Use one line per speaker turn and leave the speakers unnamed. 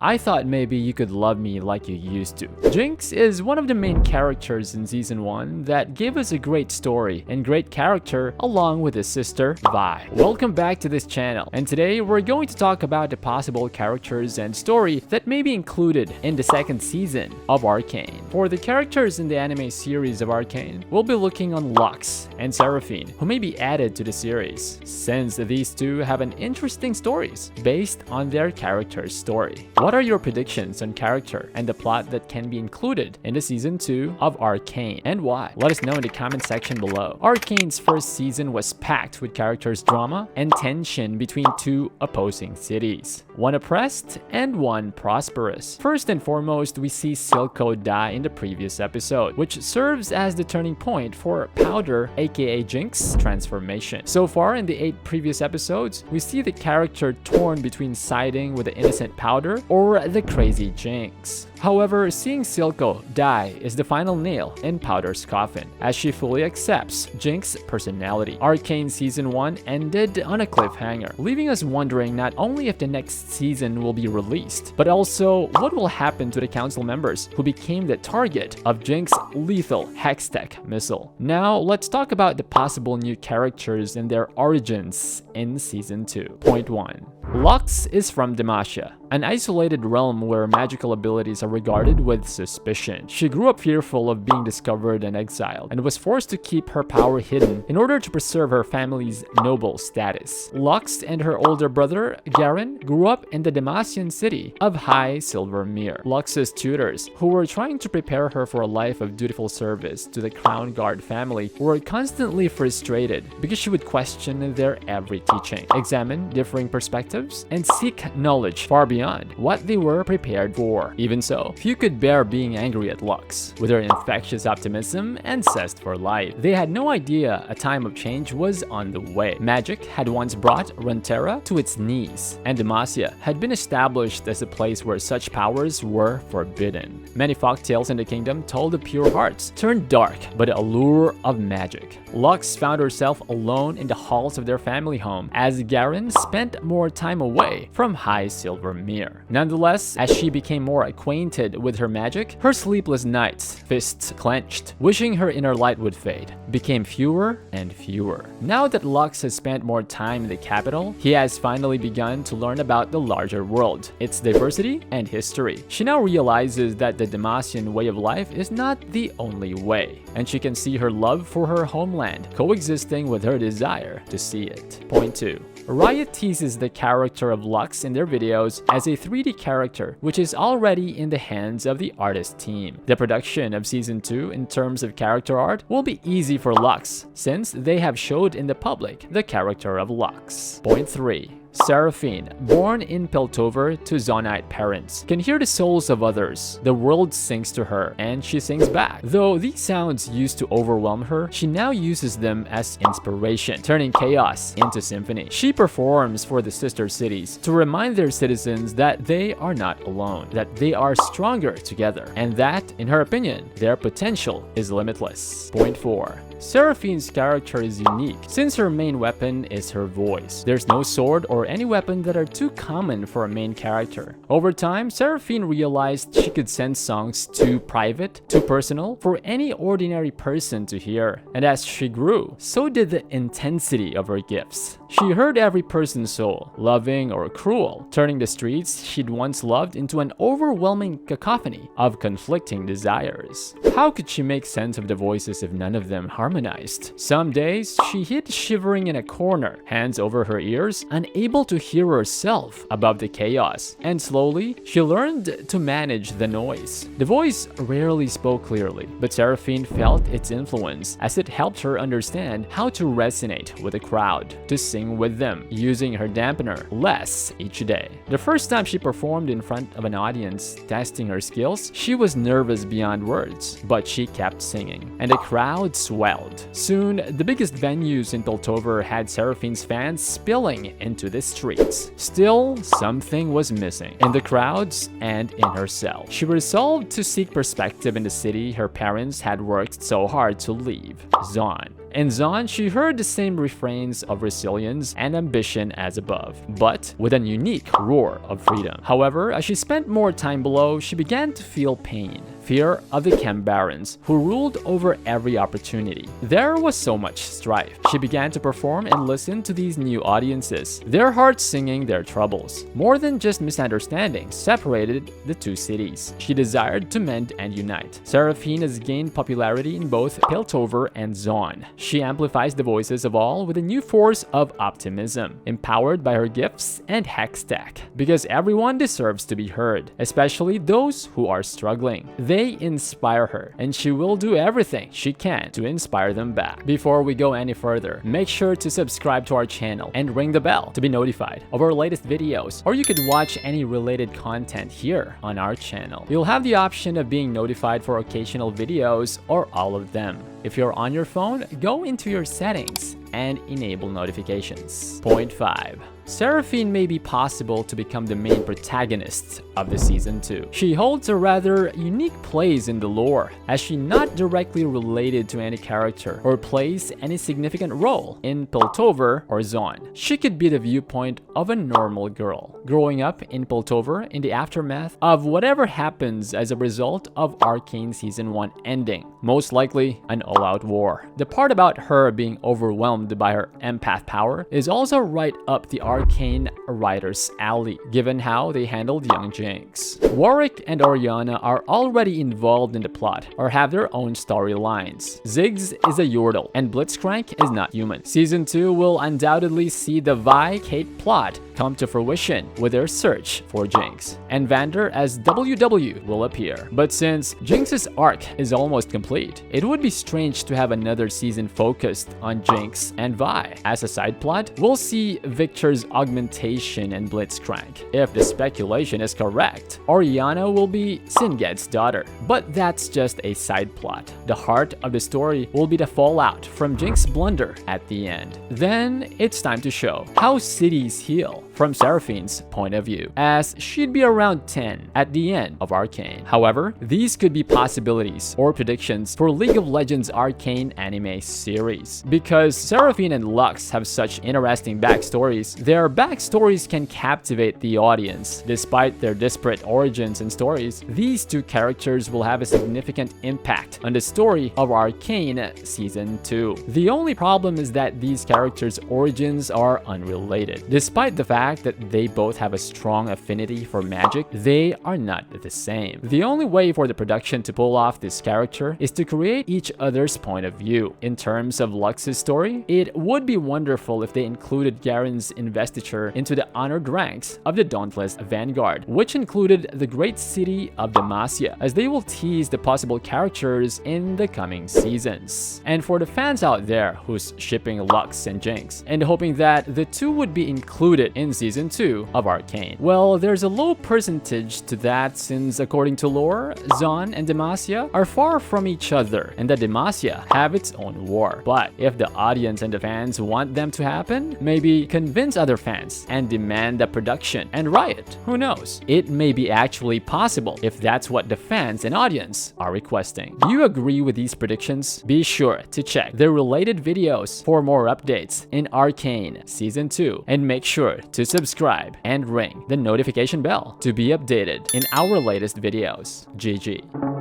I thought maybe you could love me like you used to. Jinx is one of the main characters in Season 1 that gave us a great story and great character along with his sister, Vi. Welcome back to this channel, and today we're going to talk about the possible characters and story that may be included in the second season of Arcane. For the characters in the anime series of Arcane, we'll be looking on Lux and Seraphine, who may be added to the series, since these two have an interesting stories based on their character's story. What are your predictions on character and the plot that can be included in the season 2 of Arcane, and why? Let us know in the comment section below. Arcane's first season was packed with characters' drama and tension between two opposing cities, one oppressed and one prosperous. First and foremost, we see Silco die in the previous episode, which serves as the turning point for Powder, aka Jinx, transformation. So far in the 8 previous episodes, we see the character torn between siding with the innocent Powder or the crazy Jinx. However, seeing Silco die is the final nail in Powder's coffin, as she fully accepts Jinx's personality. Arcane Season 1 ended on a cliffhanger, leaving us wondering not only if the next season will be released, but also what will happen to the council members who became the target of Jinx's lethal Hextech missile. Now, let's talk about the possible new characters and their origins in Season 2. Point 1. Lux is from Demacia, an isolated realm where magical abilities are regarded with suspicion. She grew up fearful of being discovered and exiled, and was forced to keep her power hidden in order to preserve her family's noble status. Lux and her older brother, Garen, grew up in the Demacian city of High Silvermere. Lux's tutors, who were trying to prepare her for a life of dutiful service to the Crown Guard family, were constantly frustrated because she would question their every teaching, examine differing perspectives, and seek knowledge far beyond what they were prepared for. Even so, few could bear being angry at Lux, with her infectious optimism and zest for life. They had no idea a time of change was on the way. Magic had once brought Runeterra to its knees, and Demacia had been established as a place where such powers were forbidden. Many folktales in the kingdom told of pure hearts turned dark by the allure of magic. Lux found herself alone in the halls of their family home, as Garen spent more time away from High Silvermere. Nonetheless, as she became more acquainted with her magic, her sleepless nights, fists clenched, wishing her inner light would fade, became fewer and fewer. Now that Lux has spent more time in the capital, he has finally begun to learn about the larger world, its diversity and history. She now realizes that the Demacian way of life is not the only way, and she can see her love for her homeland coexisting with her desire to see it. Point 2. Riot teases the character of Lux in their videos as a 3D character, which is already in the hands of the artist team. The production of Season 2 in terms of character art will be easy for Lux, since they have showed in the public the character of Lux. Point 3. Seraphine, born in Piltover to Zonite parents, can hear the souls of others. The world sings to her, and she sings back. Though these sounds used to overwhelm her, she now uses them as inspiration, turning chaos into symphony. She performs for the sister cities to remind their citizens that they are not alone, that they are stronger together, and that, in her opinion, their potential is limitless. Point 4. Seraphine's character is unique, since her main weapon is her voice. There's no sword or any weapon that are too common for a main character. Over time, Seraphine realized she could send songs too private, too personal, for any ordinary person to hear. And as she grew, so did the intensity of her gifts. She heard every person's soul, loving or cruel, turning the streets she'd once loved into an overwhelming cacophony of conflicting desires. How could she make sense of the voices if none of them harmonized? Some days, she hid shivering in a corner, hands over her ears, unable to hear herself above the chaos. And slowly, she learned to manage the noise. The voice rarely spoke clearly, but Seraphine felt its influence as it helped her understand how to resonate with the crowd, to sing with them, using her dampener less each day. The first time she performed in front of an audience, testing her skills, she was nervous beyond words, but she kept singing, and the crowd swelled. Soon, the biggest venues in Piltover had Seraphine's fans spilling into the streets. Still, something was missing in the crowds and in herself. She resolved to seek perspective in the city her parents had worked so hard to leave, Zon. In Zaun, she heard the same refrains of resilience and ambition as above, but with a unique roar of freedom. However, as she spent more time below, she began to feel pain. Fear of the Chem Barons, who ruled over every opportunity. There was so much strife. She began to perform and listen to these new audiences, their hearts singing their troubles. More than just misunderstandings separated the two cities. She desired to mend and unite. Seraphine has gained popularity in both Piltover and Zaun. She amplifies the voices of all with a new force of optimism, empowered by her gifts and hex tech. Because everyone deserves to be heard, especially those who are struggling. They inspire her, and she will do everything she can to inspire them back. Before we go any further, make sure to subscribe to our channel and ring the bell to be notified of our latest videos, or you could watch any related content here on our channel. You'll have the option of being notified for occasional videos or all of them. If you're on your phone, go into your settings and enable notifications. Point 5. Seraphine may be possible to become the main protagonist of the Season 2. She holds a rather unique place in the lore, as she's not directly related to any character or plays any significant role in Piltover or Zaun. She could be the viewpoint of a normal girl, growing up in Piltover in the aftermath of whatever happens as a result of Arcane Season 1 ending, most likely an all-out war. The part about her being overwhelmed by her empath power is also right up the Arcane writer's alley, given how they handled young Jinx. Warwick and Orianna are already involved in the plot, or have their own storylines. Ziggs is a Yordle, and Blitzcrank is not human. Season 2 will undoubtedly see the Vi-Kate plot come to fruition with their search for Jinx, and Vander as WW will appear. But since Jinx's arc is almost complete, it would be strange to have another season focused on Jinx and Vi. As a side plot, we'll see Victor's augmentation and Blitzcrank. If the speculation is correct, Orianna will be Singed's daughter, but that's just a side plot. The heart of the story will be the fallout from Jinx's blunder at the end. Then it's time to show how cities heal from Seraphine's point of view, as she'd be around 10 at the end of Arcane. However, these could be possibilities or predictions for League of Legends Arcane anime series. Because Seraphine and Lux have such interesting backstories, their backstories can captivate the audience. Despite their disparate origins and stories, these two characters will have a significant impact on the story of Arcane Season 2. The only problem is that these characters' origins are unrelated. Despite the fact that they both have a strong affinity for magic, they are not the same. The only way for the production to pull off this character is to create each other's point of view. In terms of Lux's story, it would be wonderful if they included Garen's investiture into the honored ranks of the Dauntless Vanguard, which included the great city of Demacia, as they will tease the possible characters in the coming seasons. And for the fans out there who's shipping Lux and Jinx and hoping that the two would be included in Season 2 of Arcane, well, there's a low percentage to that, since according to lore, Zaun and Demacia are far from each other, and that Demacia have its own war. But if the audience and the fans want them to happen, maybe convince other fans and demand the production and riot. Who knows? It may be actually possible if that's what the fans and audience are requesting. Do you agree with these predictions? Be sure to check the related videos for more updates in Arcane Season 2, and make sure to subscribe and ring the notification bell to be updated in our latest videos. GG.